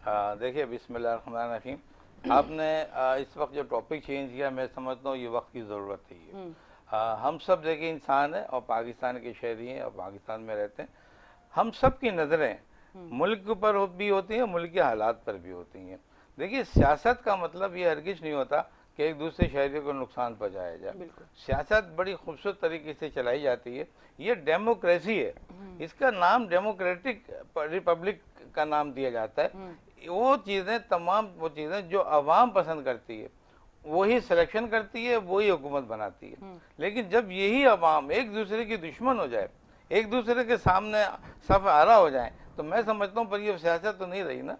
देखिए, बिस्मिल्लाहिर्रहमानिर्रहीम। आपने इस वक्त जो टॉपिक चेंज किया, मैं समझता हूँ ये वक्त की ज़रूरत है ये। हम सब देखिए इंसान हैं और पाकिस्तान के शहरी हैं और पाकिस्तान में रहते हैं। हम सब की नज़रें मुल्क पर भी होती हैं, मुल्क के हालात पर भी होती हैं। देखिए, सियासत का मतलब ये हरगिज़ नहीं होता कि एक दूसरे शहरी को नुकसान पहुँचाया जाए। सियासत बड़ी खूबसूरत तरीके से चलाई जाती है। ये डेमोक्रेसी है, इसका नाम डेमोक्रेटिक रिपब्लिक का नाम दिया जाता है। वो चीज़ें, तमाम वो चीज़ें जो अवाम पसंद करती है वही सिलेक्शन करती है, वही हुकूमत बनाती है। लेकिन जब यही अवाम एक दूसरे की दुश्मन हो जाए, एक दूसरे के सामने सफ आरा हो जाए, तो मैं समझता हूँ पर ये सियासत तो नहीं रही ना।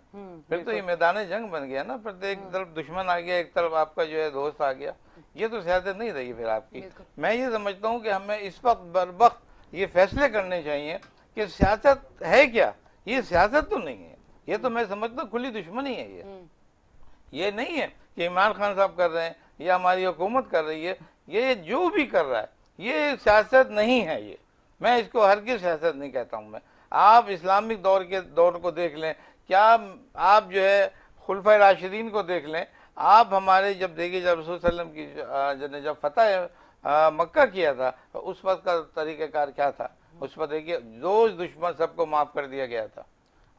फिर तो ये मैदान जंग बन गया ना। फिर तो एक तरफ दुश्मन आ गया, एक तरफ आपका जो है दोस्त आ गया। ये तो सियासत नहीं रही फिर आपकी। मैं ये समझता हूँ कि हमें इस वक्त बर वक्त ये फैसले करने चाहिए कि सियासत है क्या। ये सियासत तो नहीं है, ये तो मैं समझता हूँ खुली दुश्मनी है। ये नहीं है कि इमरान खान साहब कर रहे हैं या हमारी हुकूमत कर रही है। ये जो भी कर रहा है ये सियासत नहीं है। ये मैं इसको हरगिज़ सियासत नहीं कहता हूँ। मैं, आप इस्लामिक दौर को देख लें, क्या आप जो है खुलफाए राशिदीन को देख लें, आप हमारे जब देखिए जब रसूल सल्लल्लाहु अलैहि वसल्लम की जब फतह मक्का किया था तो उस वक्त का तरीक़ाकार क्या था। उस पर देखिए जो दुश्मन सबको माफ़ कर दिया गया था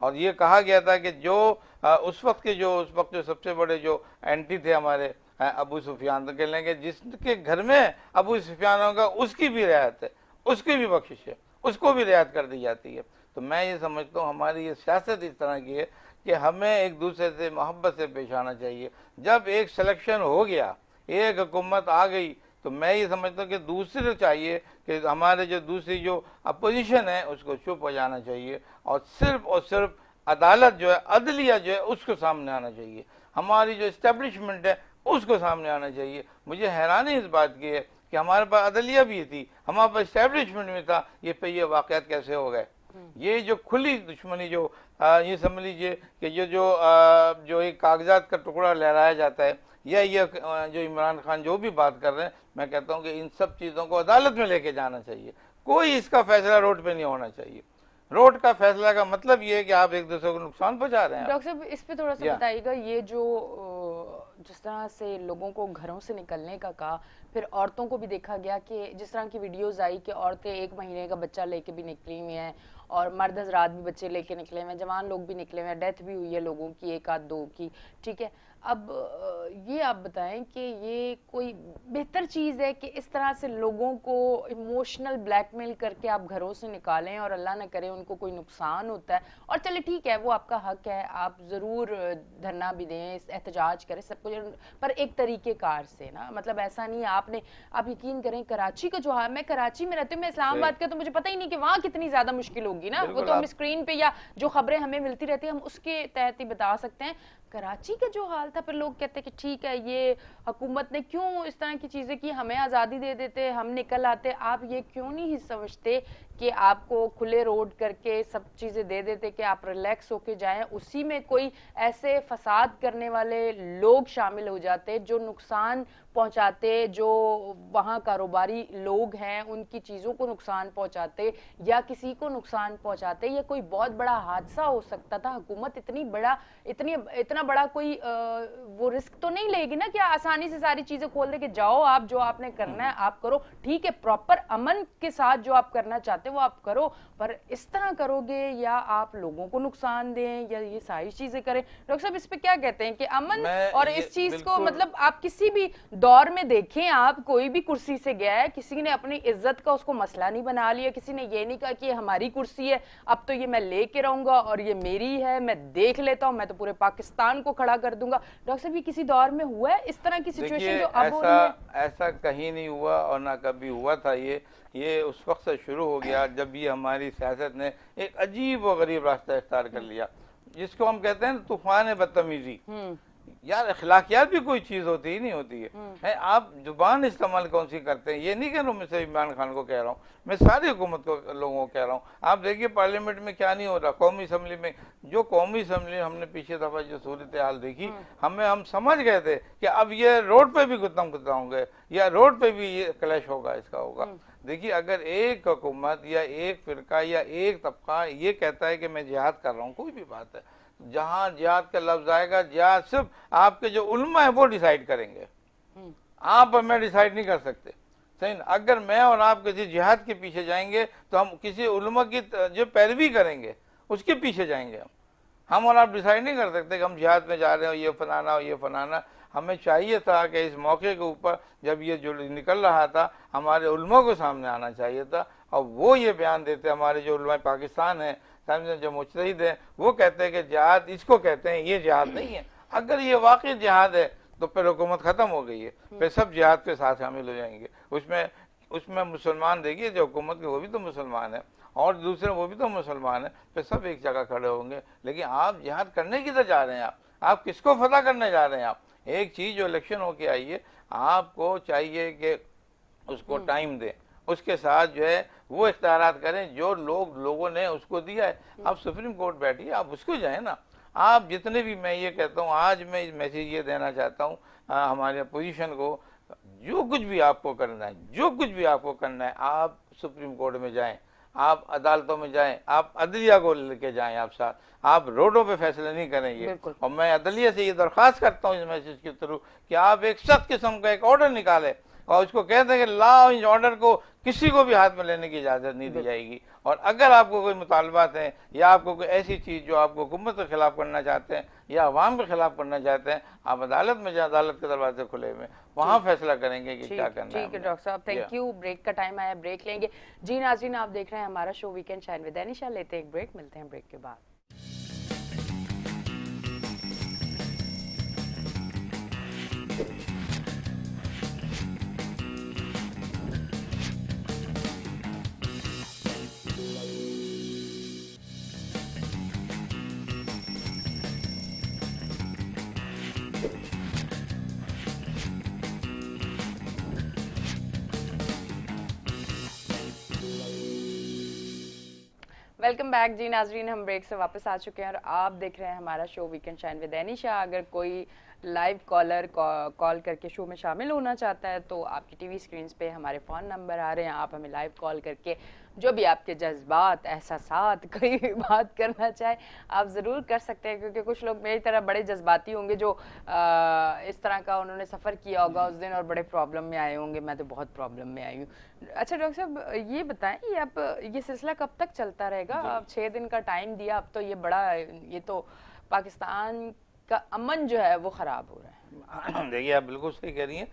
और ये कहा गया था कि जो उस वक्त जो सबसे बड़े जो एंटी थे हमारे अबू सुफियान, तो कह लेंगे जिसके घर में अबू सुफियान होगा उसकी भी रियायत है, उसकी भी बख्शिश है, उसको भी रियायत कर दी जाती है। तो मैं ये समझता हूँ हमारी ये सियासत इस तरह की है कि हमें एक दूसरे से मोहब्बत से पेश आना चाहिए। जब एक सिलेक्शन हो गया, एक हुकूमत आ गई, तो मैं ये समझता हूँ कि दूसरे चाहिए कि हमारे जो दूसरी जो अपोजिशन है उसको चुप हो जाना चाहिए और सिर्फ अदालत जो है, अदलिया जो है उसको सामने आना चाहिए। हमारी जो इस्टेब्लिशमेंट है उसको सामने आना चाहिए। मुझे हैरानी इस बात की है कि हमारे पास अदलिया भी थी, हमारे पास इस्टेब्लिशमेंट में था, ये वाक़यात कैसे हो गए। ये जो खुली दुश्मनी जो ये समझ लीजिए कि जो एक कागजात का टुकड़ा लहराया जाता है, या ये जो इमरान खान जो भी बात कर रहे हैं, मैं कहता हूँ कि इन सब चीज़ों को अदालत में लेके जाना चाहिए। कोई इसका फैसला रोड पे नहीं होना चाहिए। रोड का फैसला का मतलब ये है कि आप एक दूसरे को नुकसान पहुंचा रहे हैं। डॉक्टर साहब इस पे थोड़ा सा बताइएगा, ये जो जिस तरह से लोगों को घरों से निकलने का कहा, फिर औरतों को भी देखा गया कि जिस तरह की वीडियोस आई कि औरतें 1 महीने का बच्चा लेके भी निकली हुई हैं और मर्द हजरात भी बच्चे लेके निकले हुए हैं, जवान लोग भी निकले हुए हैं, डेथ भी हुई है लोगों की, 1 आध 2 की। ठीक है, अब ये आप बताएं कि ये कोई बेहतर चीज़ है कि इस तरह से लोगों को इमोशनल ब्लैकमेल करके आप घरों से निकालें और अल्लाह न करे उनको कोई नुकसान होता है, और चले ठीक है वो आपका हक है, आप ज़रूर धरना भी दें, एहतजाज करें, सब कुछ, पर एक तरीके कार से ना। मतलब ऐसा नहीं है आप यकीन करें कराची का जो हाल, मैं कराची में रहती हूँ, मैं इस्लामाबाद का तो मुझे पता ही नहीं कि वहाँ कितनी ज़्यादा मुश्किल होगी ना। वो तो हम स्क्रीन पे या जो खबरें हमें मिलती रहती है हम उसके तहत ही बता सकते हैं। कराची का जो हाल था, फिर लोग कहते कि ठीक है ये हुकूमत ने क्यों इस तरह की चीज़ें की, हमें आज़ादी दे देते, हम निकल आते। आप ये क्यों नहीं समझते कि आपको खुले रोड करके सब चीज़ें दे देते कि आप रिलैक्स होके जाएं, उसी में कोई ऐसे फसाद करने वाले लोग शामिल हो जाते जो नुकसान पहुंचाते, जो वहाँ कारोबारी लोग हैं उनकी चीज़ों को नुकसान पहुंचाते या किसी को नुकसान पहुंचाते। ये कोई बहुत बड़ा हादसा हो सकता था। हुकूमत इतना बड़ा कोई वो रिस्क तो नहीं लेगी ना कि आसानी से सारी चीज़ें खोल दे कि जाओ आप जो आपने करना है आप करो। ठीक है, प्रॉपर अमन के साथ जो आप करना चाहते वो आप करो, पर इस तरह करोगे या आप लोगों को नुकसान दें या ये सारी चीजें करें। डॉक्टर साहब इस पे क्या कहते हैं कि अमन और इस चीज को, मतलब आप किसी भी दौर में देखें, आप कोई भी कुर्सी से गया है, किसी ने अपनी इज्जत का उसको मसला नहीं बना लिया, किसी ने ये नहीं कहा कि ये हमारी कुर्सी है अब तो ये मैं लेके रहूंगा और ये मेरी है, मैं देख लेता हूँ, मैं तो पूरे पाकिस्तान को खड़ा कर दूंगा। डॉक्टर साहब ये किसी दौर में हुआ है इस तरह की सिचुएशन जो अब हो रही है? ऐसा कहीं नहीं हुआ और ना कभी हुआ था। ये उस वक्त से शुरू हो गया जब ये हमारी सियासत ने एक अजीब व गरीब रास्ता इख्तियार कर लिया, जिसको हम कहते हैं तूफान बदतमीजी। यार अखलाकियात भी कोई चीज होती ही नहीं होती है। आप जुबान इस्तेमाल कौन सी करते हैं। ये नहीं कह रहा हूँ मैं सिर्फ इमरान खान को कह रहा हूँ, मैं सारी हुकूमत को लोगों को कह रहा हूँ। आप देखिए पार्लियामेंट में क्या नहीं हो रहा, कौमी असम्बली में, जो कौमी असम्बली हमने पिछले दफा जो सूरत हाल देखी, हम समझ गए थे कि अब ये रोड पे भी गुत्तम गुत्ता होंगे या रोड पे भी ये क्लैश होगा, इसका होगा। देखिए अगर एक हुकूमत या एक फिरका या एक तबका ये कहता है कि मैं जिहाद कर रहा हूँ, कोई भी बात है, جہاں جہاد کا لفظ آئے گا، جہاد صرف آپ کے جو علماء ہیں وہ ڈیسائیڈ کریں گے، آپ اور میں ڈیسائیڈ نہیں کر سکتے، صحیح نا؟ اگر میں اور آپ کسی جہاد کے پیچھے جائیں گے تو ہم کسی علماء کی جو پیروی کریں گے اس کے پیچھے جائیں گے، ہم اور آپ ڈیسائیڈ نہیں کر سکتے کہ ہم جہاد میں جا رہے ہیں، یہ فلانا اور یہ فلانا۔ ہمیں چاہیے تھا کہ اس موقع کے اوپر جب یہ جو نکل رہا تھا ہمارے علماء کو سامنے آنا چاہیے تھا، اور وہ یہ بیان دیتے، ہمارے جو علماء پاکستان ہیں، جو مجتہد ہیں، وہ کہتے ہیں کہ جہاد اس کو کہتے ہیں، یہ جہاد نہیں ہے۔ اگر یہ واقعی جہاد ہے تو پھر حکومت ختم ہو گئی ہے، پھر سب جہاد کے ساتھ شامل ہو جائیں گے۔ اس میں مسلمان دیکھیے جو حکومت کے وہ بھی تو مسلمان ہیں، اور دوسرے وہ بھی تو مسلمان ہیں، پھر سب ایک جگہ کھڑے ہوں گے۔ لیکن آپ جہاد کرنے کدھر جا رہے ہیں؟ آپ کس کو فتح کرنے جا رہے ہیں؟ آپ ایک چیز جو الیکشن ہو کے آئی ہے، آپ کو چاہیے کہ اس کو ٹائم دیں، اس کے ساتھ جو ہے وہ اختیارات کریں جو لوگوں نے اس کو دیا ہے۔ اب سپریم کورٹ بیٹھی ہے، آپ اس کو جائیں نا۔ آپ جتنے بھی، میں یہ کہتا ہوں، آج میں اس میسیج یہ دینا چاہتا ہوں ہمارے اپوزیشن کو، جو کچھ بھی آپ کو کرنا ہے، جو کچھ بھی آپ کو کرنا ہے، آپ سپریم کورٹ میں جائیں، آپ عدالتوں میں جائیں، آپ عدلیہ کو لے کے جائیں آپ ساتھ، آپ روڈوں پہ فیصلے نہیں کریں یہ۔ اور میں عدلیہ سے یہ درخواست کرتا ہوں اس میسیج کے تھرو کہ آپ ایک سخت قسم کا ایک آرڈر نکالیں اور اس کو کہتے ہیں کہ لا اینڈ آرڈر کو کسی کو بھی ہاتھ میں لینے کی اجازت نہیں دی جائے گی، اور اگر آپ کو کوئی مطالبات ہیں یا آپ کو کوئی ایسی چیز جو آپ کو حکومت کے خلاف کرنا چاہتے ہیں یا عوام کے خلاف کرنا چاہتے ہیں، آپ عدالت میں جائیں، عدالت کے دروازے کھلے ہوئے، وہاں فیصلہ کریں گے کہ کیا کرنا ہے۔ ٹھیک ہے ڈاکٹر صاحب، تھینک یو۔ بریک کا ٹائم آیا، بریک لیں گے۔ جی ناظرین، آپ دیکھ رہے ہیں ہمارا شو ویکینڈ شائن ود دانشہ، لیتے ہیں ایک بریک، ملتے ہیں بریک کے بعد۔ ویلکم بیک جی ناظرین، ہم بریک سے واپس آ چکے ہیں اور آپ دیکھ رہے ہیں ہمارا شو ویکینڈ شائن ود دانشہ۔ اگر کوئی لائیو کالر کال کر کے شو میں شامل ہونا چاہتا ہے تو آپ کی ٹی وی اسکرینز پہ ہمارے فون نمبر آ رہے ہیں، آپ ہمیں لائیو کال کر کے جو بھی آپ کے جذبات، احساسات، کوئی بھی بات کرنا چاہیں آپ ضرور کر سکتے ہیں، کیونکہ کچھ لوگ میری طرح بڑے جذباتی ہوں گے جو اس طرح کا انہوں نے سفر کیا ہوگا اس دن اور بڑے پرابلم میں آئے ہوں گے۔ میں تو بہت پرابلم میں آئی ہوں۔ اچھا ڈاکٹر صاحب، یہ بتائیں یہ سلسلہ کب تک چلتا رہے گا؟ اب 6 دن کا ٹائم دیا، اب تو یہ تو پاکستان کا امن جو ہے وہ خراب ہو رہا ہے۔ دیکھیے آپ بالکل صحیح کہہ رہی ہیں۔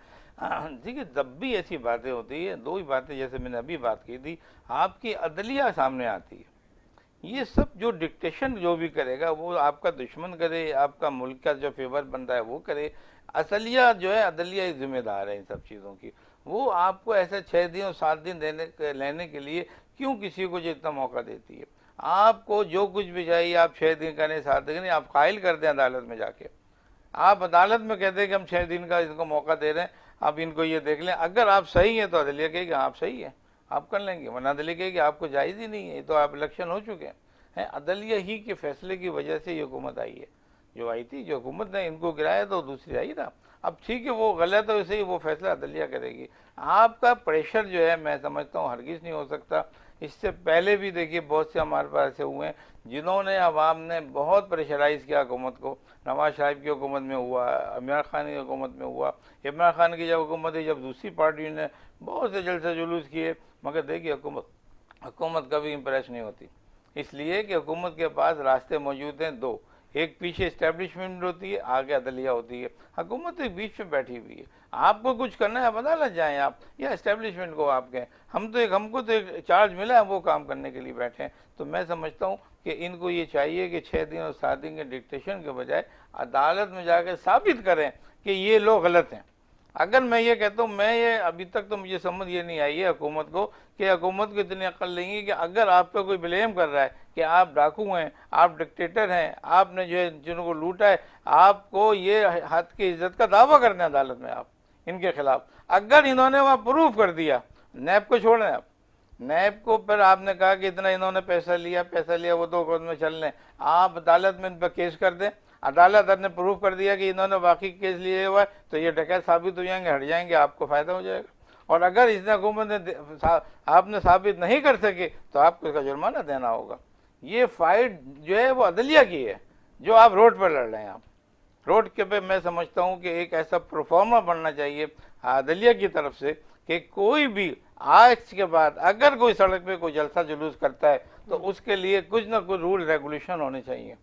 دیکھیے جب بھی ایسی باتیں ہوتی ہیں، دو ہی باتیں جیسے میں نے ابھی بات کی تھی، آپ کی عدلیہ سامنے آتی ہے۔ یہ سب جو ڈکٹیشن جو بھی کرے گا وہ آپ کا دشمن کرے، آپ کا ملک کا جو فیور بنتا ہے وہ کرے، اصلیہ جو ہے عدلیہ ذمہ دار ہے ان سب چیزوں کی۔ وہ آپ کو ایسے 6 دن اور 7 دن لینے کے لیے کیوں کسی کو جو اتنا موقع دیتی ہے؟ آپ کو جو کچھ بھی چاہیے آپ 6 دن کریں، 7 دن کریں، آپ قائل کر دیں عدالت میں جا کے۔ آپ عدالت میں کہتے ہیں کہ ہم 6 دن کا اس کو موقع دے رہے ہیں، آپ ان کو یہ دیکھ لیں، اگر آپ صحیح ہیں تو عدلیہ کہے گی آپ صحیح ہیں، آپ کر لیں گے، ورنہ عدلیہ کہے گی آپ کو جائز ہی نہیں ہے، یہ تو آپ الیکشن ہو چکے ہیں۔ عدلیہ ہی کے فیصلے کی وجہ سے یہ حکومت آئی ہے، جو آئی تھی، جو حکومت نے ان کو گرایا تو دوسری آئی تھا۔ اب ٹھیک ہے وہ غلط ہے، ویسے ہی وہ فیصلہ عدلیہ کرے گی۔ آپ کا پریشر جو ہے میں سمجھتا ہوں ہرگز نہیں ہو سکتا۔ اس سے پہلے بھی دیکھیے بہت سے ہمارے پاس ایسے ہوئے ہیں جنہوں نے، عوام نے بہت پریشرائز کیا حکومت کو۔ نواز شریف کی حکومت میں ہوا، عمران خان کی حکومت میں ہوا، عمران خان کی جب حکومت ہے، جب دوسری پارٹی نے بہت سے جلسے جلوس کیے، مگر دیکھیے حکومت کبھی امپریس نہیں ہوتی، اس لیے کہ حکومت کے پاس راستے موجود ہیں دو، ایک پیچھے اسٹیبلشمنٹ ہوتی ہے، آگے عدلیہ ہوتی ہے۔ حکومت ایک بیچ میں بیٹھی ہوئی ہے، آپ کو کچھ کرنا ہے آپ عدالت جائیں آپ، یا اسٹیبلشمنٹ کو آپ کہیں ہم کو تو ایک چارج ملا ہے، وہ کام کرنے کے لیے بیٹھے ہیں۔ تو میں سمجھتا ہوں کہ ان کو یہ چاہیے کہ 6 دن اور 7 دن کے ڈکٹیشن کے بجائے عدالت میں جا کے ثابت کریں کہ یہ لوگ غلط ہیں۔ اگر میں یہ کہتا ہوں، میں یہ ابھی تک تو مجھے سمجھ یہ نہیں آئی ہے حکومت کو، کہ حکومت کو اتنی عقل نہیں ہے کہ اگر آپ پہ کوئی بلیم کر رہا ہے کہ آپ ڈاکو ہیں، آپ ڈکٹیٹر ہیں، آپ نے جو ہے جن کو لوٹا ہے، آپ کو یہ حد کی عزت کا دعویٰ کرنا ہے عدالت میں آپ ان کے خلاف۔ اگر انہوں نے وہاں پروف کر دیا، نیب کو چھوڑیں آپ، نیب کو پھر آپ نے کہا کہ اتنا انہوں نے پیسہ لیا وہ تو خود میں چل لیں، آپ عدالت میں ان پہ کیس کر دیں، عدالت نے پروف کر دیا کہ انہوں نے واقعی کیس لیے ہوا ہے، تو یہ ڈکیت ثابت ہو جائیں گے، ہٹ جائیں گے، آپ کو فائدہ ہو جائے گا۔ اور اگر اس نے حکومت نے آپ نے ثابت نہیں کر سکے تو آپ کو اس کا جرمانہ دینا ہوگا۔ یہ فائٹ جو ہے وہ عدلیہ کی ہے، जो आप रोड पर लड़ रहे हैं, आप रोड के पे मैं समझता हूँ कि एक ऐसा परफॉर्मर बनना चाहिए आदलिया की तरफ से कि कोई भी आज के बाद अगर कोई सड़क पे कोई जलसा जुलूस करता है तो उसके लिए कुछ ना कुछ रूल रेगुलेशन होने चाहिए,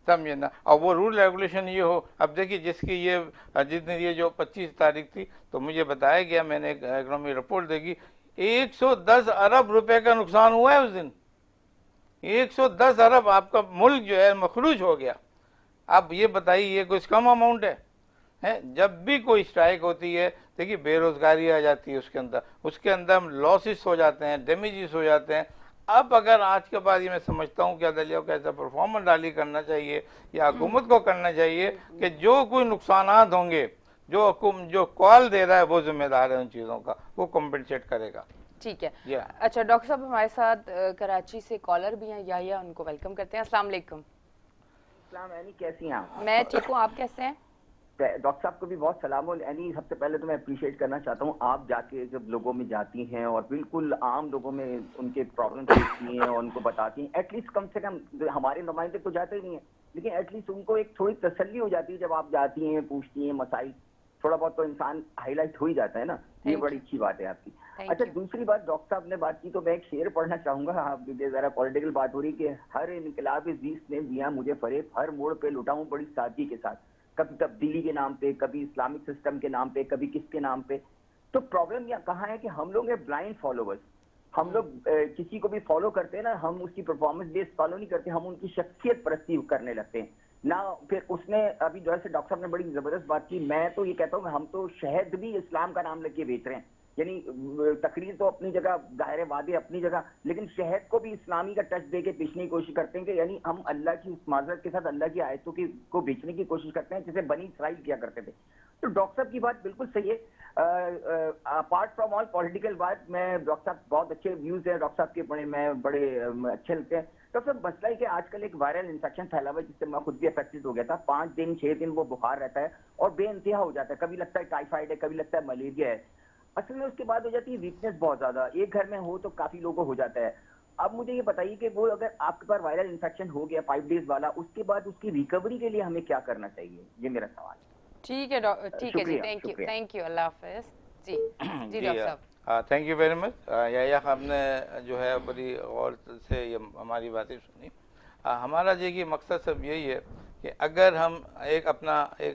समझे ना। और वो रूल रेगुलेशन ये हो, अब देखिए जिसकी ये जितनी ये जो 25 तारीख थी तो मुझे बताया गया, मैंने एक इकोनॉमी रिपोर्ट देखी, 110 अरब रुपए का नुकसान हुआ है उस दिन। 110 अरब आपका मुल्क जो है मखरूज हो गया। अब ये बताइए ये कुछ कम अमाउंट है। जब भी कोई स्ट्राइक होती है देखिए बेरोजगारी आ जाती है, उसके अंदर लॉसेस हो जाते हैं, डैमेजेस हो जाते हैं। अब अगर आज के बाद ये मैं समझता हूँ कि अदलिया को ऐसा परफॉर्मेंस डाली करना चाहिए या हुकूमत को करना चाहिए कि जो कोई नुकसानात होंगे, जो कॉल दे रहा है वो जिम्मेदार है उन चीज़ों का, वो कम्पनसेट करेगा। ठीक है। अच्छा डॉक्टर साहब, हमारे साथ कराची से कॉलर भी हैं, या उनको वेलकम करते हैं। अस्सलाम वालेकुम। एनी कैसी हैं आप? मैं ठीक हूँ, आप कैसे हैं? डॉक्टर साहब को भी बहुत सलाम। एनी सबसे पहले तो मैं अप्रिशिएट करना चाहता हूँ, आप जाके जब लोगों में जाती हैं और बिल्कुल आम लोगों में उनके प्रॉब्लम देखती हैं और उनको बताती हैं, एटलीस्ट कम से कम हमारे नुमाइंदे तो जाते ही नहीं है, लेकिन एटलीस्ट उनको एक थोड़ी तसल्ली हो जाती है जब आप जाती हैं, पूछती हैं मसाइल, थोड़ा बहुत तो इंसान हाईलाइट हो ही जाता है ना। ये बड़ी अच्छी बात है आपकी। अच्छा दूसरी बात, डॉक्टर साहब ने बात की तो मैं एक शेर पढ़ना चाहूंगा, आप जरा पॉलिटिकल बात हो रही कि हर इनकलाबी ज़ीस्त ने दिया मुझे फरेब, हर मोड़ पे लुटाऊं बड़ी सादगी के साथ, कभी तब्दीली के नाम पे, कभी इस्लामिक सिस्टम के नाम पे, कभी किसके नाम पे। तो प्रॉब्लम यहाँ कहाँ है कि हम लोग हैं ब्लाइंड फॉलोवर्स। हम लोग किसी को भी फॉलो करते हैं ना, हम उसकी परफॉर्मेंस बेस्ड फॉलो नहीं करते, हम उनकी शख्सियत परस्ती करने लगते हैं ना। फिर उसने अभी जो है डॉक्टर साहब ने बड़ी जबरदस्त बात की, मैं तो ये कहता हूँ हम तो शहद भी इस्लाम का नाम लेके बेच रहे हैं, यानी तकरीर तो अपनी जगह, दायरे वादे अपनी जगह, लेकिन शहद को भी इस्लामी का टच दे के बेचने की कोशिश करते हैं कि यानी हम अल्लाह की माजरत के साथ अल्लाह की आयतों की को बेचने की कोशिश करते हैं, जैसे बनी इसराइल किया करते थे। तो डॉक्टर साहब की बात बिल्कुल सही है। अपार्ट फ्रॉम ऑल पॉलिटिकल बात, मैं डॉक्टर साहब बहुत अच्छे व्यूज हैं डॉक्टर साहब के, बड़े अच्छे लगते हैं। डॉक्टर साहब मसला है कि आजकल एक वायरल इन्फेक्शन फैला हुआ है जिससे मैं खुद भी अफेक्टेड हो गया था। 5 दिन 6 दिन वो बुखार रहता है और बेइंतहा हो जाता है, कभी लगता है टाइफाइड है, कभी लगता है मलेरिया है। असल में उसके बाद हो जाती है वीकनेस बहुत ज्यादा, एक घर में हो तो काफी लोगों को हो जाता है। अब मुझे ये बताइए कि वो अगर आपके पास वायरल इन्फेक्शन हो गया 5 डेज वाला, उसके बाद उसकी रिकवरी के लिए हमें क्या करना चाहिए, ये मेरा सवाल है। ठीक है ठीक है जी, थैंक यू, अल्लाह हाफिज जी। जी डॉक्टर साहब थैंक यू वेरी मच। या आपने जो है बड़ी गौर से ये हमारी बातें सुनी। हमारा देखिए मकसद सब यही है कि अगर हम एक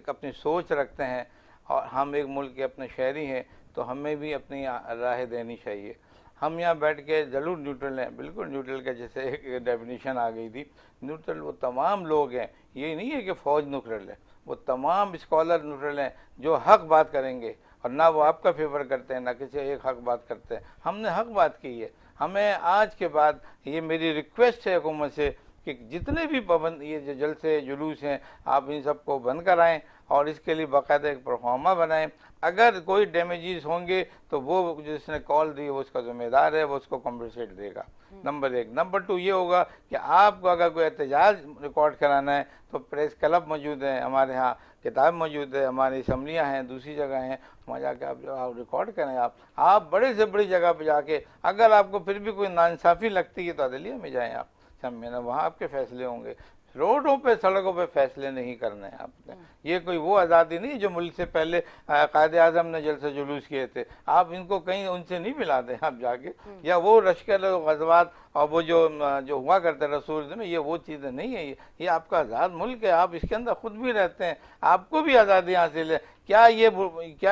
अपनी सोच रखते हैं और हम एक मुल्क के अपने शहरी हैं तो हमें भी अपनी राय देनी चाहिए। हम यहाँ बैठ के जरूर न्यूट्रल हैं, बिल्कुल न्यूट्रल के जैसे एक डेफिनेशन आ गई थी। न्यूट्रल वो तमाम लोग हैं, ये नहीं है कि फ़ौज न्यूट्रल है, वो तमाम स्कॉलर न्यूट्रल हैं जो हक बात करेंगे और ना वो आपका फेवर करते हैं ना किसी एक हक बात करते हैं। हमने हक बात की है। हमें आज के बाद ये मेरी रिक्वेस्ट है हुकूमत से कि जितने भी पाबंद ये जो जलसे जुलूस हैं आप इन सबको बंद कराएं और इसके लिए बाकायदा एक परफॉर्मा बनाएं। अगर कोई डैमेजेस होंगे तो वो जिसने कॉल दी वो उसका जिम्मेदार है, वो उसको कॉम्पनसेट देगा। नंबर 1। नंबर 2 ये होगा कि आपको अगर कोई एहतजाज रिकॉर्ड कराना है तो प्रेस क्लब मौजूद है, हमारे यहाँ किताब मौजूद है, हमारी असम्बलियाँ हैं, दूसरी जगह हैं, वहाँ जाके आप रिकॉर्ड करें। आप बड़े से बड़ी जगह पे जाके अगर आपको फिर भी कोई नाइंसाफ़ी लगती है तो अदलिया में जाएँ आप, समझे ना, वहाँ आपके फैसले होंगे। रोडों पे सड़कों पे फैसले नहीं करने हैं आपने। ये कोई वो आज़ादी नहीं जो मुल्क से पहले कायदे आज़म ने जलसे जुलूस किए थे, आप इनको कहीं उनसे नहीं मिलाते आप जाके, या वो लश्कर गज़वात और वो जो हुआ करते रसूल में, ये वो चीज़ें नहीं है। ये आपका आज़ाद मुल्क है, आप इसके अंदर खुद भी रहते हैं, आपको भी आज़ादी हासिल है। क्या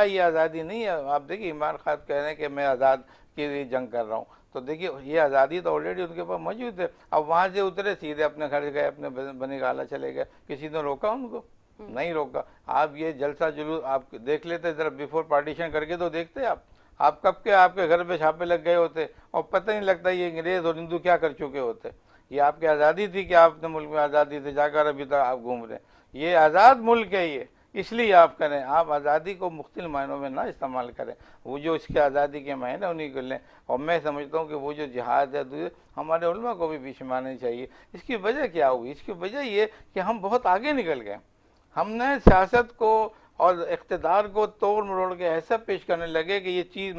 ये आज़ादी नहीं है? आप देखिए इमरान खान कह रहे हैं कि मैं आज़ाद के लिए जंग कर रहा हूँ, तो देखिए ये आज़ादी तो ऑलरेडी उनके पास मौजूद है। अब वहाँ से उतरे सीधे अपने घर गए, अपने बनी गाला चले गए, किसी ने रोका उनको? नहीं रोका। आप ये जलसा जुलूस आप देख लेते जरा, बिफोर पार्टीशन करके तो देखते आप कब के आपके घर पे छापे लग गए होते और पता नहीं लगता ये अंग्रेज और हिंदू क्या कर चुके होते। ये आपकी आज़ादी थी कि आप अपने मुल्क में आज़ादी थे, जाकर अभी तक आप घूम रहे हैं। ये आज़ाद मुल्क है, ये इसलिए आप करें। आप आज़ादी को मुख्तलिफ मायनों में ना इस्तेमाल करें, वो जो इसके आज़ादी के मायने उन्हीं को लें। और मैं समझता हूँ कि वो जो जिहाद है दूसरे हमारे उलमा को भी बीच में आना चाहिए। इसकी वजह क्या हुई? इसकी वजह ये कि हम बहुत आगे निकल गए। हमने सियासत को और इक़्तिदार को तोड़ मरोड़ के ऐसा पेश करने लगे कि ये चीज़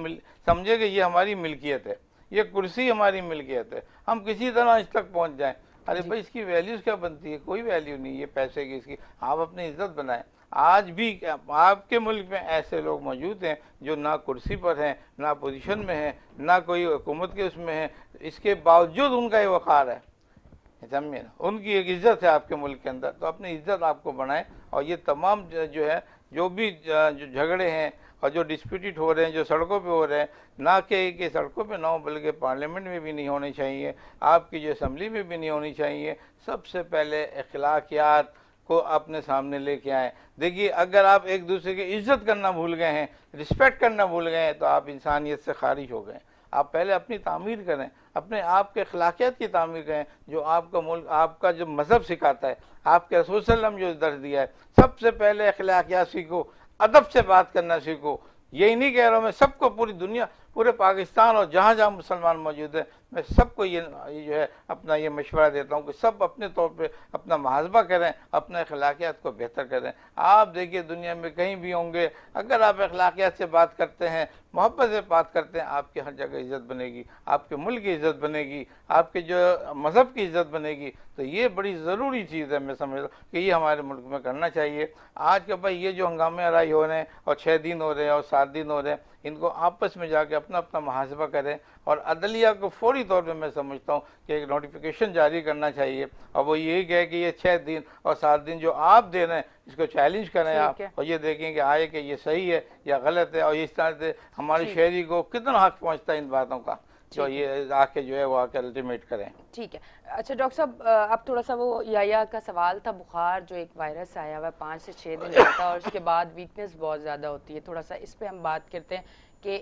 समझे कि ये हमारी मिल्कियत है, ये कुर्सी हमारी मिल्कियत है, हम किसी तरह इस तक पहुँच जाएँ। ارے بھائی اس کی ویلیوز کیا بنتی ہے؟ کوئی ویلیو نہیں ہے پیسے کی اس کی. آپ اپنی عزت بنائیں. آج بھی آپ کے ملک میں ایسے لوگ موجود ہیں جو نہ کرسی پر ہیں، نہ پوزیشن میں ہیں، نہ کوئی حکومت کے اس میں ہیں، اس کے باوجود ان کا یہ وقار ہے. سمجھے نا، ان کی ایک عزت ہے آپ کے ملک کے اندر. تو اپنی عزت آپ کو بنائیں. اور یہ تمام جو ہے جو بھی جو جھگڑے ہیں اور جو ڈسپیوٹڈ ہو رہے ہیں، جو سڑکوں پہ ہو رہے ہیں، نہ کہ سڑکوں پہ نہ ہو بلکہ پارلیمنٹ میں بھی نہیں ہونے چاہیے، آپ کی جو اسمبلی میں بھی نہیں ہونی چاہیے. سب سے پہلے اخلاقیات کو اپنے سامنے لے کے آئیں. دیکھیے اگر آپ ایک دوسرے کی عزت کرنا بھول گئے ہیں، رسپیکٹ کرنا بھول گئے ہیں، تو آپ انسانیت سے خارج ہو گئے. آپ پہلے اپنی تعمیر کریں، اپنے آپ کے اخلاقیات کی تعمیر کریں جو آپ کا ملک، آپ کا جو مذہب سکھاتا ہے، آپ کے رسول صلی اللہ علیہ وسلم جو درس دیا ہے. سب سے پہلے اخلاقیات سیکھو، ادب سے بات کرنا سیکھو. یہی نہیں کہہ رہا ہوں میں، سب کو، پوری دنیا، پورے پاکستان اور جہاں جہاں مسلمان موجود ہیں، میں سب کو یہ جو ہے اپنا یہ مشورہ دیتا ہوں کہ سب اپنے طور پہ اپنا محاسبہ کریں، اپنے اخلاقیات کو بہتر کریں. آپ دیکھیے دنیا میں کہیں بھی ہوں گے، اگر آپ اخلاقیات سے بات کرتے ہیں، محبت سے بات کرتے ہیں، آپ کی ہر جگہ عزت بنے گی، آپ کے ملک کی عزت بنے گی، آپ کے جو مذہب کی عزت بنے گی. تو یہ بڑی ضروری چیز ہے، میں سمجھتا ہوں کہ یہ ہمارے ملک میں کرنا چاہیے. آج کے بھائی یہ جو ہنگامے آرائی ہو رہے ہیں اور 6 دن ہو رہے ہیں اور 7 دن ہو رہے ہیں، ان کو آپس میں جا کے اپنا اپنا محاسبہ کریں. اور عدلیہ کو فوری طور پہ میں سمجھتا ہوں کہ ایک نوٹیفیکیشن جاری کرنا چاہیے، اور وہ یہی کہے کہ یہ 6 دن اور 7 دن جو آپ دے رہے ہیں اس کو چیلنج کریں آپ، اور یہ دیکھیں کہ آئے کہ یہ صحیح ہے یا غلط ہے، اور اس طرح سے ہمارے شہری کو کتنا حق پہنچتا ہے ان باتوں کا، جو یہ آ کے جو ہے وہ آ کے الٹیمیٹ کریں. ٹھیک ہے. اچھا ڈاکٹر صاحب، اب تھوڑا سا وہ یا کا سوال تھا، بخار جو ایک وائرس آیا ہوا ہے 5 سے 6 دن رہتا ہے اور اس کے بعد ویکنس بہت زیادہ ہوتی ہے. تھوڑا سا اس پہ ہم بات کرتے ہیں کہ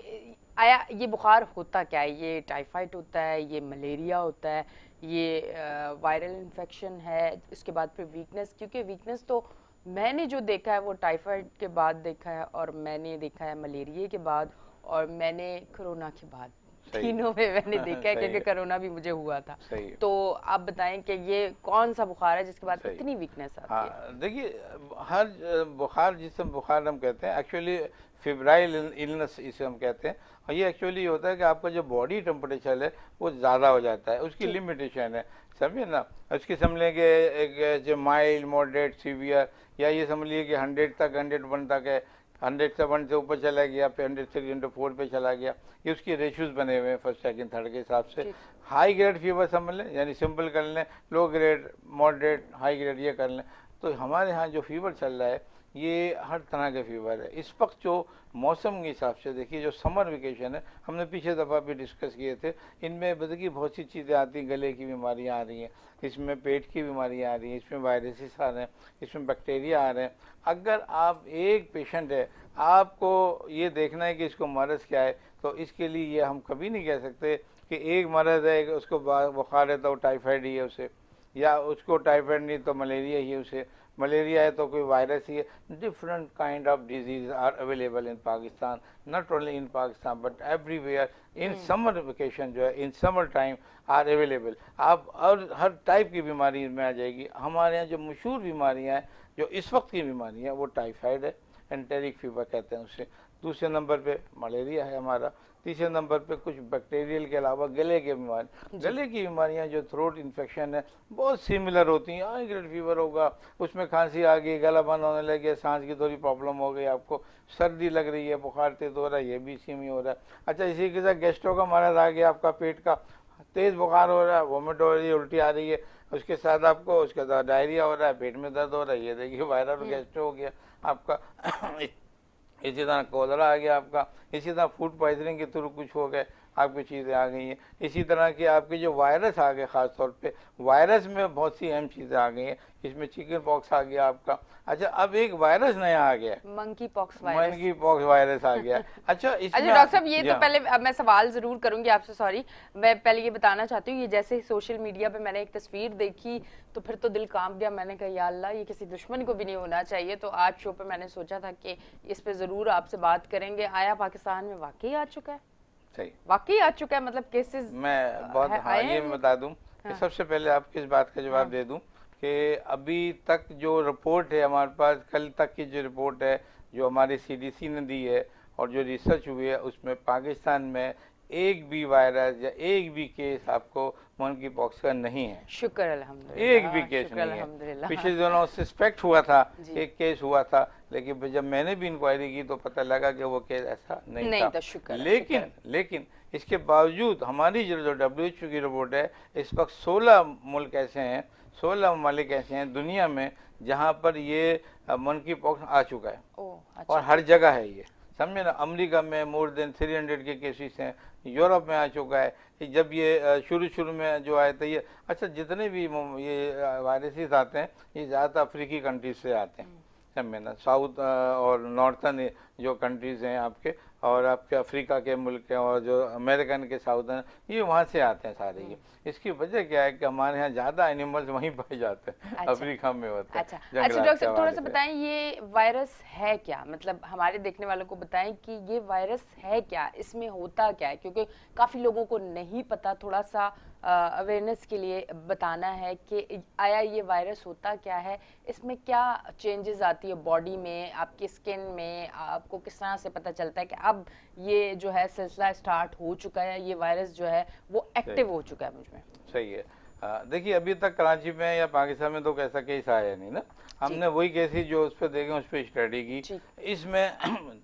آیا یہ بخار ہوتا کیا ہے؟ یہ ٹائیفائڈ ہوتا ہے، یہ ملیریا ہوتا ہے، یہ وائرل انفیکشن ہے، اس کے بعد پھر ویکنس؟ کیونکہ ویکنس تو میں نے جو دیکھا ہے وہ ٹائیفائڈ کے بعد دیکھا ہے، اور میں نے دیکھا ہے ملیریا کے بعد، اور میں نے کرونا کے بعد. تینوں میں نے دیکھا ہے کیونکہ کرونا بھی مجھے ہوا تھا. تو آپ بتائیں کہ یہ کون سا بخار ہے جس کے بعد اتنی ویکنس آتی ہے؟ ہاں دیکھیے، ہر بخار جسے بخار ہم کہتے ہیں، ایکچولی فیبرائل ایلنس اسے ہم کہتے ہیں. اور یہ ایکچولی ہوتا ہے کہ آپ کا جو باڈی ٹیمپریچر ہے وہ زیادہ ہو جاتا ہے، اس کی لمیٹیشن ہے، سمجھے نا. اس کی سمجھ لیں کہ ایک جو مائلڈ، ماڈریٹ، سیویئر، یا یہ سمجھ لیے کہ 100 تک، 101 تک ہے، 100 سے 1 سے اوپر چلا گیا، پھر 100 پہ چلا گیا. یہ اس کی ریشوز بنے ہوئے ہیں فرسٹ، سیکنڈ، تھرڈ کے حساب سے. ہائی گریڈ فیور سمجھ لیں، یعنی سمپل کر لیں، low grade, moderate, high grade یہ کر لیں. تو ہمارے ہاں جو فیور چل رہا ہے یہ ہر طرح کے فیور ہے. اس وقت جو موسم کے حساب سے دیکھیے، جو سمر ویکیشن ہے، ہم نے پیچھے دفعہ بھی ڈسکس کیے تھے، ان میں دیکھیے بہت سی چیزیں آتی ہیں. گلے کی بیماریاں آ رہی ہیں، اس میں پیٹ کی بیماریاں آ رہی ہیں، اس میں وائرسز آ رہے ہیں، اس میں بیکٹیریا آ رہے ہیں. اگر آپ ایک پیشنٹ ہے، آپ کو یہ دیکھنا ہے کہ اس کو مرض کیا ہے، تو اس کے لیے یہ ہم کبھی نہیں کہہ سکتے کہ ایک مرض ہے کہ اس کو بخار ہے تو ٹائیفائڈ ہی ہے اسے، یا اس کو ٹائیفائڈ نہیں تو ملیریا ہی ہے اسے، ملیریا ہے تو کوئی وائرس ہی ہے. Different kind of disease are available in Pakistan, not only in Pakistan but everywhere. In summer vacation جو ہے، in summer time are available. آپ اور ہر ٹائپ کی بیماری میں آ جائے گی. ہمارے یہاں جو مشہور بیماریاں ہیں، جو اس وقت کی بیماریاں ہیں، وہ ٹائیفائڈ ہے، انٹیرک فیور کہتے ہیں اسے. دوسرے نمبر پہ ملیریا ہے ہمارا. تیسرے نمبر پہ کچھ بیکٹیریل کے علاوہ گلے کی بیماری. گلے کی بیماریاں جو تھروٹ انفیکشن ہے بہت سملر ہوتی ہیں. ہائی گریڈ فیور ہوگا، اس میں کھانسی آ گئی، گلا بند ہونے لگے، سانس کی تھوڑی پرابلم ہو گئی، آپ کو سردی لگ رہی ہے، بخار تیز ہو رہا ہے، یہ بھی اسی میں ہو رہا ہے. اچھا اسی کے ساتھ گیسٹرو کا مرض آ گیا، آپ کا پیٹ کا تیز بخار ہو رہا ہے، وومٹ ہو رہی ہے، الٹی آ رہی ہے، اس کے ساتھ آپ کو اس کے ساتھ ڈائریا ہو رہا ہے، پیٹ میں درد ہو رہا ہے، یہ دیکھیے وائرل گیسٹرو ہو گیا آپ کا. اسی طرح کولرا آ گیا آپ کا. اسی طرح فوڈ پوائزننگ کے تھرو کچھ ہو گئے، آپ کی چیزیں آ گئی ہیں. اسی طرح کی آپ کے جو وائرس آ گئے، خاص طور پہ وائرس میں بہت سی اہم چیزیں آ گئی ہیں. اس میں چکن پاکس آ گیا آپ کا. اچھا اب ایک وائرس نیا آ گیا، منکی پاکس وائرس. منکی پاکس وائرس آ گیا. اچھا اس میں ڈاکٹر صاحب یہ تو پہلے میں سوال ضرور کروں گی آپ سے، سوری، میں پہلے یہ بتانا چاہتی ہوں، یہ جیسے سوشل میڈیا پہ میں نے ایک تصویر دیکھی تو پھر تو دل کانپ گیا. میں نے کہا یا اللہ، یہ کسی دشمن کو بھی نہیں ہونا چاہیے. تو آج شو پہ میں نے سوچا تھا کہ اس پہ ضرور آپ سے بات کریں گے. آیا پاکستان میں واقعی آ چکا ہے؟ صحیح واقعی آ چکا ہے، مطلب کیسز میں بہت یہ بتا دوں کہ سب سے پہلے آپ کس بات کا جواب دے دوں کہ ابھی تک جو رپورٹ ہے ہمارے پاس، کل تک کی جو رپورٹ ہے جو ہماری CDC نے دی ہے اور جو ریسرچ ہوئی ہے، اس میں پاکستان میں ایک بھی وائرس یا ایک بھی کیس آپ کو मंकी पॉक्स का नहीं है। शुक्र अल्हम्दुलिल्लाह, एक भी केस शुक्र नहीं है। अल्हम्दुलिल्लाह। पिछले दिनों सस्पेक्ट हुआ था, जी। एक केस हुआ था, लेकिन जब मैंने भी इंक्वायरी की तो पता लगा कि वो केस ऐसा नहीं था। शुक्र है, लेकिन इसके बावजूद हमारी जो WHO की रिपोर्ट है, इस वक्त 16 मुल्क ऐसे हैं, 16 ममालिक ऐसे हैं दुनिया में जहाँ पर ये मंकी पॉक्स आ चुका है। अच्छा। और हर जगह है ये, समझे ना। अमेरिका में मोर देन 300 के केसेस हैं, यूरोप में आ चुका है। जब ये शुरू में जो आए थे ये, अच्छा जितने भी ये वायरसेस आते हैं ये ज़्यादातर अफ्रीकी कंट्रीज से आते हैं, समझे ना। साउथ और नॉर्थन जो कंट्रीज हैं आपके, और आपके अफ्रीका के मुल्क हैं, और जो अमेरिकन के साउथर्न, ये वहाँ से आते हैं सारे ये। इसकी वजह क्या है कि हमारे यहाँ ज़्यादा एनिमल्स वहीं पाए जाते हैं। अच्छा। अफ्रीका में होते हैं। अच्छा डॉक्टर साहब, थोड़ा सा बताएं ये वायरस है क्या, मतलब हमारे देखने वालों को बताएं कि ये वायरस है क्या, इसमें होता क्या है, क्योंकि काफ़ी लोगों को नहीं पता। थोड़ा सा अवेयरनेस के लिए बताना है कि आया ये वायरस होता क्या है, इसमें क्या चेंजेस आती है बॉडी में, आपकी स्किन में, आपको किस तरह से पता चलता है कि अब ये जो है सिलसिला स्टार्ट हो चुका है, ये वायरस जो है वो एक्टिव हो चुका है मुझ में। सही है। देखिए अभी तक कराची में या पाकिस्तान में तो कैसा केस आया नहीं ना। हमने वही केसेस जो उस पर देखे उस पर स्टडी की। इसमें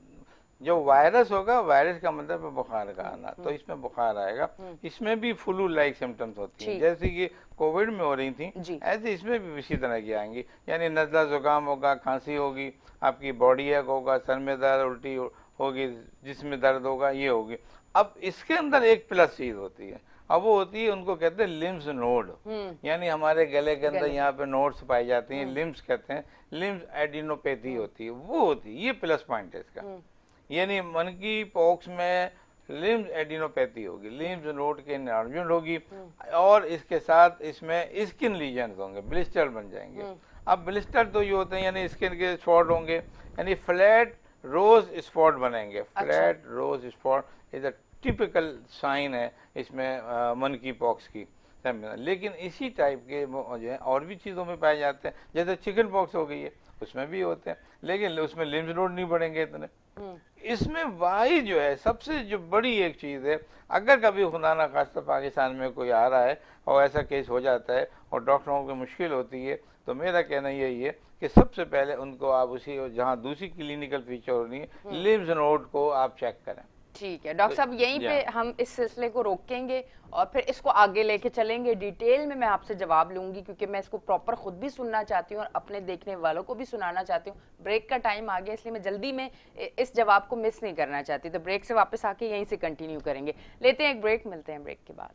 जो वायरस होगा, वायरस का मतलब है बुखार का आना, तो इसमें बुखार आएगा। इसमें भी फ्लू लाइक सिम्टम्स होती हैं, जैसे कि कोविड में हो रही थी, ऐसे इसमें भी इसी तरह की आएंगी। यानी नज़ला जुकाम होगा, खांसी होगी, आपकी बॉडी एक होगा, सर में दर्द, उल्टी होगी, जिस्म में दर्द होगा, ये होगी। अब इसके अंदर एक प्लस चीज होती है, अब वो होती है, उनको कहते हैं लिम्स नोड। यानी हमारे गले के अंदर यहाँ पे नोड्स पाई जाती हैं, लिम्स कहते हैं, लिम्स एडिनोपैथी होती है, वो होती है। ये प्लस पॉइंट है इसका। यानी मंकी पॉक्स में लिम्स एडिनोपैथी होगी, लिम्स नोड के एनलार्जमेंट होगी, और इसके साथ इसमें स्किन लीजन होंगे, ब्लिस्टर बन जाएंगे। अब ब्लिस्टर तो ये होते हैं यानी स्किन के स्पॉट होंगे, यानी फ्लैट रोज स्पॉट बनेंगे। Flat rose spot is a typical sign है इसमें मंकी पॉक्स की। लेकिन इसी टाइप के जो है और भी चीज़ों में पाए जाते हैं, जैसे चिकन पॉक्स हो गई है, उसमें भी होते हैं, लेकिन उसमें लिम्फ नोड नहीं बढ़ेंगे इतने। इसमें वाई जो है सबसे जो बड़ी एक चीज़ है, अगर कभी खुदा ना खास्ता पाकिस्तान में कोई आ रहा है और ऐसा केस हो जाता है और डॉक्टरों को मुश्किल होती है, तो मेरा कहना यही है कि सबसे पहले उनको आप उसी जहाँ दूसरी क्लिनिकल फीचर होनी है, लिम्फ नोड को आप चेक करें। ठीक है डॉक्टर साहब, यहीं पे हम इस सिलसिले को रोकेंगे और फिर इसको आगे लेके चलेंगे। डिटेल में मैं आपसे जवाब लूंगी, क्योंकि मैं इसको प्रॉपर खुद भी सुनना चाहती हूँ और अपने देखने वालों को भी सुनाना चाहती हूँ। ब्रेक का टाइम आ गया, इसलिए मैं जल्दी में इस जवाब को मिस नहीं करना चाहती, तो ब्रेक से वापस आके यहीं से कंटिन्यू करेंगे। लेते हैं एक ब्रेक, मिलते हैं ब्रेक के बाद।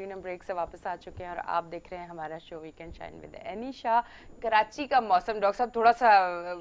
हम ब्रेक से वापस आ चुके हैं और आप देख रहे हैं हमारा show weekend shine with Anisha. Karachi का मौसम, डॉक्टर साहब थोड़ा सा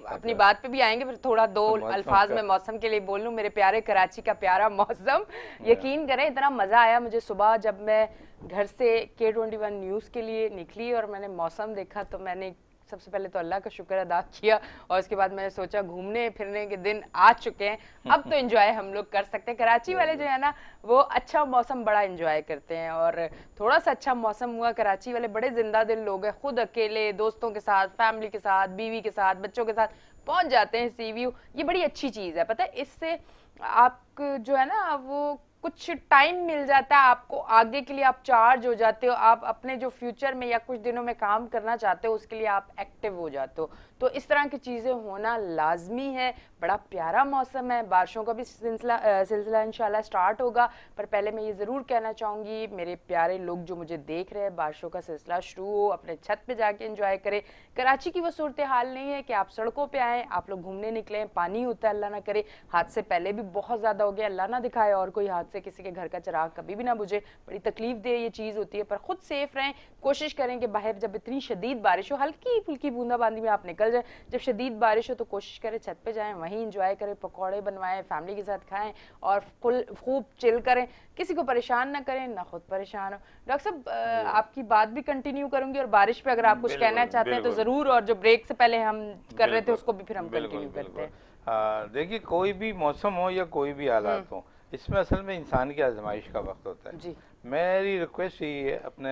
अपनी बात पे भी आएंगे, फिर थोड़ा दो अल्फाज में मौसम के लिए बोल लूं। मेरे प्यारे कराची का प्यारा मौसम, यकीन करें इतना मजा आया मुझे सुबह जब मैं घर से K21 न्यूज़ के लिए निकली और मैंने मौसम देखा, तो मैंने सबसे पहले तो अल्लाह का शुक्र अदा किया और उसके बाद मैंने सोचा घूमने फिरने के दिन आ चुके हैं, अब तो एंजॉय हम लोग कर सकते हैं। कराची वाले जो है ना वो अच्छा मौसम बड़ा एंजॉय करते हैं और थोड़ा सा अच्छा मौसम हुआ। कराची वाले बड़े जिंदा दिल लोग हैं, खुद अकेले दोस्तों के साथ, फैमिली के साथ, बीवी के साथ, बच्चों के साथ पहुंच जाते हैं सी व्यू। ये बड़ी अच्छी चीज़ है, पता है इससे आप जो है ना वो कुछ टाइम मिल जाता है आपको, आगे के लिए आप चार्ज हो जाते हो, आप अपने जो फ्यूचर में या कुछ दिनों में काम करना चाहते हो उसके लिए आप एक्टिव हो जाते हो। तो इस तरह की चीज़ें होना लाजमी है। बड़ा प्यारा मौसम है, बारिशों का भी सिलसिला इंशाल्लाह स्टार्ट होगा। पर पहले मैं ये ज़रूर कहना चाहूँगी मेरे प्यारे लोग जो मुझे देख रहे हैं, बारिशों का सिलसिला शुरू हो, अपने छत पे जाके एंजॉय करें। कराची की वो सूरत हाल नहीं है कि आप सड़कों पे आएँ, आप लोग घूमने निकलें, पानी होता है, अल्लाह ना करे हादसे पहले भी बहुत ज़्यादा हो गया, अल्लाह ना दिखाए और कोई हादसे, किसी के घर का चिराग कभी भी ना बुझे, बड़ी तकलीफ दे ये चीज़ होती है। पर खुद सेफ रहें, कोशिश करें कि बाहर जब इतनी शदीद बारिश हो, हल्की फुल्की बूंदाबांदी में आप निकल جائیں. جب شدید بارش ہو تو کوشش کریں چھت پہ جائیں, وہیں انجوائے کریں, پکوڑے بنوائیں, فیملی کے ساتھ کھائیں اور خوب چل کریں, کسی کو پریشان نہ کریں نہ خود پریشان ہو. ڈاکٹر صاحب آپ کی بات بھی کنٹینیو کروں گی اور بارش پہ اگر آپ کچھ کہنا چاہتے ہیں تو ضرور, اور جو بریک سے پہلے ہم کر رہے تھے اس کو بھی پھر ہم کنٹینیو کرتے ہیں. دیکھیے کوئی بھی موسم ہو یا کوئی بھی حالات ہو, اس میں اصل میں انسان کی آزمائش کا وقت ہوتا ہے. میری ریکویسٹ یہی ہے اپنے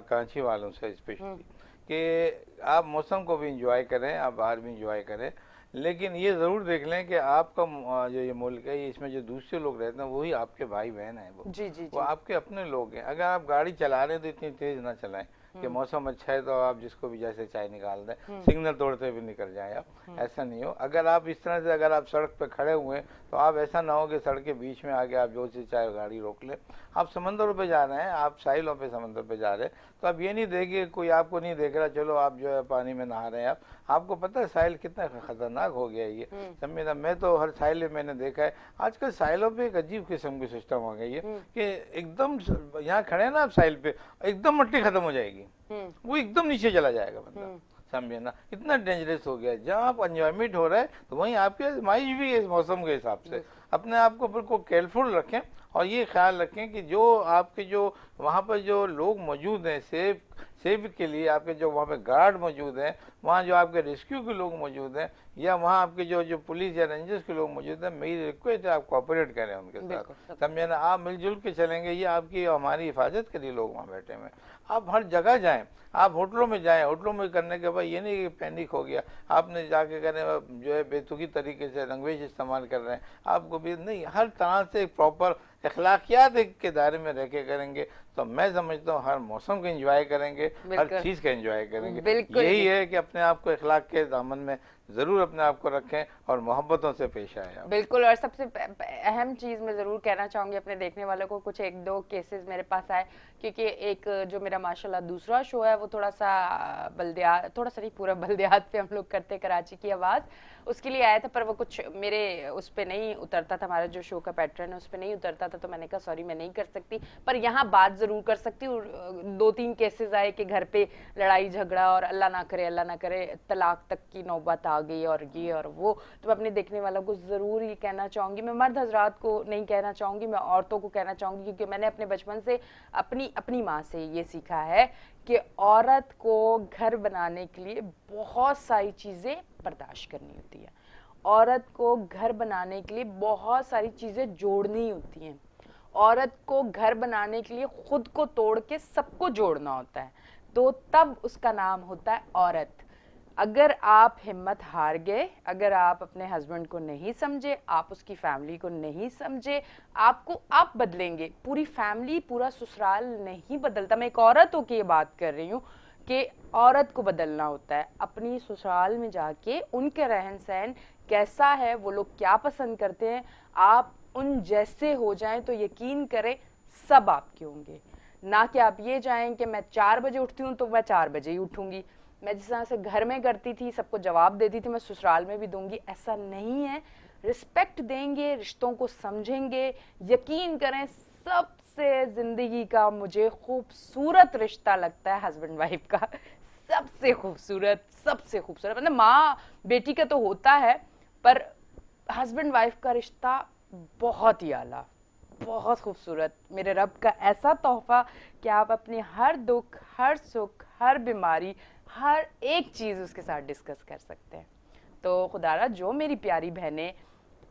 کراچی والوں سے اسپیشلی کہ آپ موسم کو بھی انجوائے کریں, آپ باہر بھی انجوائے کریں, لیکن یہ ضرور دیکھ لیں کہ آپ کا جو یہ ملک ہے اس میں جو دوسرے لوگ رہتے ہیں وہی آپ کے بھائی بہن ہیں, وہ آپ کے اپنے لوگ ہیں. اگر آپ گاڑی چلا رہے ہیں تو اتنی تیز نہ چلائیں کہ موسم اچھا ہے تو آپ جس کو بھی جیسے چائے نکال دیں, سگنل توڑتے بھی نکل جائیں آپ, ایسا نہیں ہو. اگر آپ اس طرح سے اگر آپ سڑک پہ کھڑے ہوئے ہیں تو آپ ایسا نہ ہو کہ سڑک کے بیچ میں آگے آپ جو سے چاہے گاڑی روک لیں. آپ سمندروں پہ جا رہے ہیں, آپ ساحلوں پہ سمندر پہ جا رہے ہیں تو اب یہ نہیں دیکھیے کوئی آپ کو نہیں دیکھ رہا, چلو آپ جو ہے پانی میں نہا رہے ہیں. آپ کو پتہ ہے ساحل کتنا خطرناک ہو گیا یہ, سمجھنا. میں تو ہر ساحل میں نے دیکھا ہے آج کل ساحلوں پہ ایک عجیب قسم کی سسٹم ہو گئی ہے کہ ایک دم یہاں کھڑے ہیں نا آپ ساحل پہ, ایک دم مٹی ختم ہو جائے گی, وہ ایک دم نیچے چلا جائے گا بندہ, سمجھے نا. اتنا ڈینجرس ہو گیا. جہاں آپ انجوائمنٹ ہو رہا ہے تو وہیں آپ کی آزمائش بھی ہے اس موسم کے حساب سے. اپنے آپ کو بالکل کیئرفل رکھیں اور یہ خیال رکھیں کہ جو آپ کے جو وہاں پر جو لوگ موجود ہیں سیف کے لیے, آپ کے جو وہاں پہ گارڈ موجود ہیں, وہاں جو آپ کے ریسکیو کے لوگ موجود ہیں, یا وہاں آپ کے جو پولیس یا رینجرز کے لوگ موجود ہیں, میری ریکویسٹ ہے آپ کوآپریٹ کریں ان کے ساتھ, سمجھے نا. آپ مل جل کے چلیں گے, یہ آپ کی ہماری حفاظت کے لیے لوگ وہاں بیٹھے ہوئے ہیں. آپ ہر جگہ جائیں, آپ ہوٹلوں میں جائیں, ہوٹلوں میں کرنے کے بعد یہ نہیں کہ پینک ہو گیا آپ نے جا کے کرنے جو ہے بے تکی طریقے سے لینگویج استعمال کر رہے ہیں, آپ کو بھی نہیں, ہر طرح سے پراپر اخلاقیات کے دائرے میں رہ کے کریں گے تو میں سمجھتا ہوں ہر موسم کو انجوائے کریں گے, ہر چیز کا انجوائے کریں گے. یہی ہے کہ اپنے آپ کو اخلاق کے دامن میں ضرور اپنے آپ کو رکھیں اور محبتوں سے پیش آئیں. بالکل. اور سب سے اہم چیز میں ضرور کہنا چاہوں گی اپنے دیکھنے والوں کو, کچھ ایک دو کیسز میرے پاس آئے کیونکہ ایک جو میرا ماشاءاللہ دوسرا شو ہے وہ تھوڑا سا بلدیات, تھوڑا سا نہیں پورا بلدیات پہ ہم لوگ کرتے, کراچی کی آواز, اس کے لیے آیا تھا پر وہ کچھ میرے اس پہ نہیں اترتا تھا, ہمارا جو شو کا پیٹرن ہے اس پہ نہیں اترتا تھا, تو میں نے کہا سوری میں نہیں کر سکتی, پر یہاں بات ضرور کر سکتی ہوں. 2-3 کیسز آئے کہ گھر پہ لڑائی جھگڑا اور اللہ نہ کرے طلاق تک کی نوبت آ گئی اور یہ اور وہ, تو میں اپنے دیکھنے والوں کو ضرور یہ کہنا چاہوں گی, میں مرد حضرات کو نہیں کہنا چاہوں گی, میں عورتوں کو کہنا چاہوں گی, کیونکہ میں نے اپنے بچپن سے اپنی ماں سے یہ سیکھا ہے کہ عورت کو گھر بنانے کے لیے بہت ساری چیزیں برداشت کرنی ہوتی ہیں, عورت کو گھر بنانے کے لیے بہت ساری چیزیں جوڑنی ہوتی ہیں, عورت کو گھر بنانے کے لیے خود کو توڑ کے سب کو جوڑنا ہوتا ہے, تو تب اس کا نام ہوتا ہے عورت. اگر آپ ہمت ہار گئے, اگر آپ اپنے ہسبینڈ کو نہیں سمجھے, آپ اس کی فیملی کو نہیں سمجھے, آپ بدلیں گے, پوری فیملی پورا سسرال نہیں بدلتا. میں ایک عورت ہو کے یہ بات کر رہی ہوں کہ عورت کو بدلنا ہوتا ہے, اپنی سسرال میں جا کے ان کے رہن سہن کیسا ہے, وہ لوگ کیا پسند کرتے ہیں, آپ ان جیسے ہو جائیں تو یقین کریں سب آپ کے ہوں گے. نہ کہ آپ یہ جائیں کہ میں 4 بجے اٹھتی ہوں تو میں 4 بجے ہی اٹھوں گی, میں جس طرح سے گھر میں کرتی تھی سب کو جواب دیتی تھی میں سسرال میں بھی دوں گی, ایسا نہیں ہے. رسپیکٹ دیں گے, رشتوں کو سمجھیں گے, یقین کریں سب سے زندگی کا مجھے خوبصورت رشتہ لگتا ہے ہسبینڈ وائف کا, سب سے خوبصورت مطلب ماں بیٹی کا تو ہوتا ہے, پر ہسبینڈ وائف کا رشتہ بہت ہی اعلیٰ, بہت خوبصورت. میرے رب کا ایسا تحفہ کہ آپ اپنے ہر دکھ, ہر سکھ, ہر بیماری, ہر ایک چیز اس کے ساتھ ڈسکس کر سکتے ہیں. تو خدا را جو میری پیاری بہنیں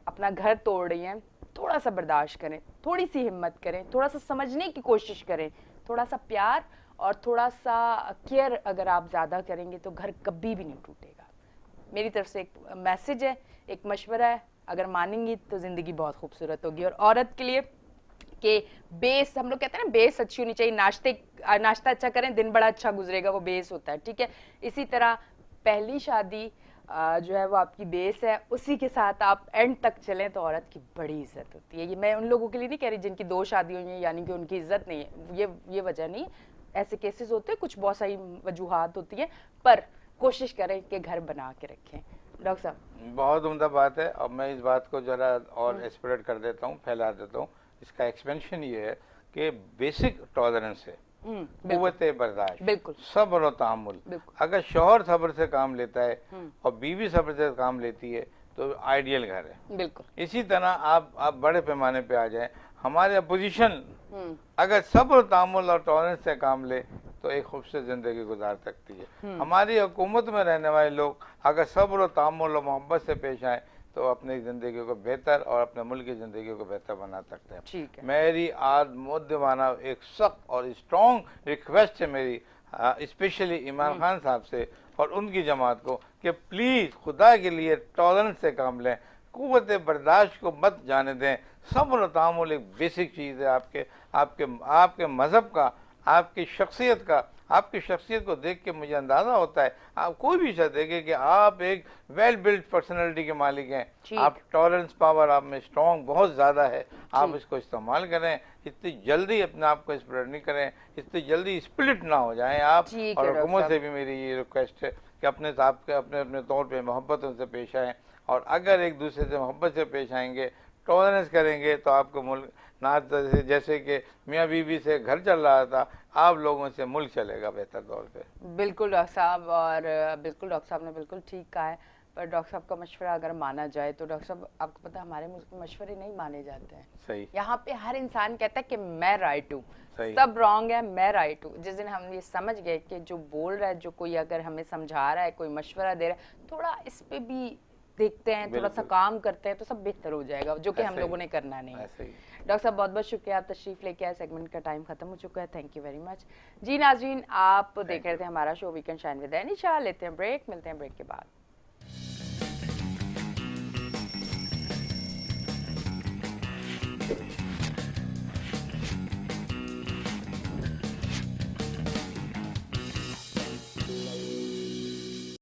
اپنا گھر توڑ رہی ہیں, تھوڑا سا برداشت کریں, تھوڑی سی ہمت کریں, تھوڑا سا سمجھنے کی کوشش کریں, تھوڑا سا پیار اور تھوڑا سا کیئر اگر آپ زیادہ کریں گے تو گھر کبھی بھی نہیں ٹوٹے گا. میری طرف سے ایک میسج ہے, ایک مشورہ ہے, اگر مانیں گی تو زندگی بہت خوبصورت ہوگی. اور عورت کے لیے کہ بیس, ہم لوگ کہتے ہیں نا بیس اچھی ہونی چاہیے, ناشتہ اچھا کریں دن بڑا اچھا گزرے گا, وہ بیس ہوتا ہے, ٹھیک ہے. اسی طرح پہلی شادی جو ہے وہ آپ کی بیس ہے, اسی کے ساتھ آپ اینڈ تک چلیں تو عورت کی بڑی عزت ہوتی ہے. یہ میں ان لوگوں کے لیے نہیں کہہ رہی جن کی 2 شادی ہوئی ہیں یعنی کہ ان کی عزت نہیں ہے, یہ وجہ نہیں, ایسے کیسز ہوتے ہیں, کچھ بہت ساری وجوہات ہوتی ہیں, پر کوشش کریں کہ گھر بنا کے رکھیں. ڈاکٹر صاحب بہت عمدہ بات ہے, اور میں اس بات کو ذرا اور ایکسپریٹ کر دیتا ہوں, پھیلا دیتا ہوں. اس کا ایکسپینشن یہ ہے کہ بیسک ٹالرنس ہے, कुव्वत बर्दाश्त, बिल्कुल सब्र और तहम्मुल। बिल्कुल। अगर शौहर सब्र से काम लेता है और बीवी सब्र से काम लेती है तो आइडियल घर है। बिल्कुल इसी तरह आप बड़े पैमाने पे आ जाए, हमारे अपोजिशन अगर सब्र और तहम्मुल और टॉलरेंस से काम ले तो एक खूबसूरत जिंदगी गुजार सकती है। हमारी हुकूमत में रहने वाले लोग अगर सब्र और तहम्मुल और मोहब्बत से पेश आए तो अपनी ज़िंदगी को बेहतर और अपने मुल्क की ज़िंदगी को बेहतर बना सकते हैं। ठीक है। मेरी आज मुद्दमाना एक सख्त और स्ट्रॉन्ग रिक्वेस्ट है मेरी, स्पेशली इमरान खान साहब से और उनकी जमात को कि प्लीज़ खुदा के लिए टॉलरेंस से काम लें, कुव्वत बर्दाश्त को मत जाने दें। सब्र और तहम्मुल एक बेसिक चीज़ है आपके मज़हब का, आपकी शख्सियत का। आपकी शख्सियत को देख के मुझे अंदाज़ा होता है, आप कोई भी शख्स देखे कि आप एक वेल बिल्ड पर्सनैलिटी के मालिक हैं। आप टॉलरेंस पावर आप में स्ट्रॉन्ग बहुत ज़्यादा है, आप इसको इस्तेमाल करें। इतनी जल्दी अपने आप को स्प्रेड नहीं करें, इतनी जल्दी स्प्लिट ना हो जाएं आप। और हुकूमत से भी मेरी ये रिक्वेस्ट है कि अपने अपने तौर पर मोहब्बतों से पेश आएँ, और अगर एक दूसरे से मोहब्बत से पेश आएंगे, टॉलरेंस करेंगे तो आपको मुल्क ना जैसे कि मियाँ बीवी से घर चल रहा था, आप लोगों से मुल्क चलेगा बेहतर तौर पे। बिल्कुल डॉक्टर साहब, और बिल्कुल डॉक्टर साहब ने बिल्कुल ठीक कहा है। पर डॉक्टर साहब का मशवरा अगर माना जाए तो डॉक्टर साहब आपको पता है हमारे मुल्क में मशवरे नहीं माने जाते हैं। सही। यहाँ पे हर इंसान कहता है कि मैं राइट हूँ, सब रॉन्ग है, मैं राइट हूँ। जिस दिन हम ये समझ गए कि जो बोल रहा है, जो कोई अगर हमें समझा रहा है, कोई मशवरा दे रहा है, थोड़ा इस पे भी देखते हैं, थोड़ा सा काम करते हैं तो सब बेहतर हो जाएगा, जो कि हम लोगों ने करना नहीं है। डॉक्टर साहब बहुत बहुत शुक्रिया, आप तशरीफ लेके आए। सेगमेंट का टाइम खत्म हो चुका है, थैंक यू वेरी मच। जी नाज़रीन, आप देख रहे थे हमारा show weekend shine with Anisha. लेते हैं ब्रेक, मिलते हैं ब्रेक के बाद।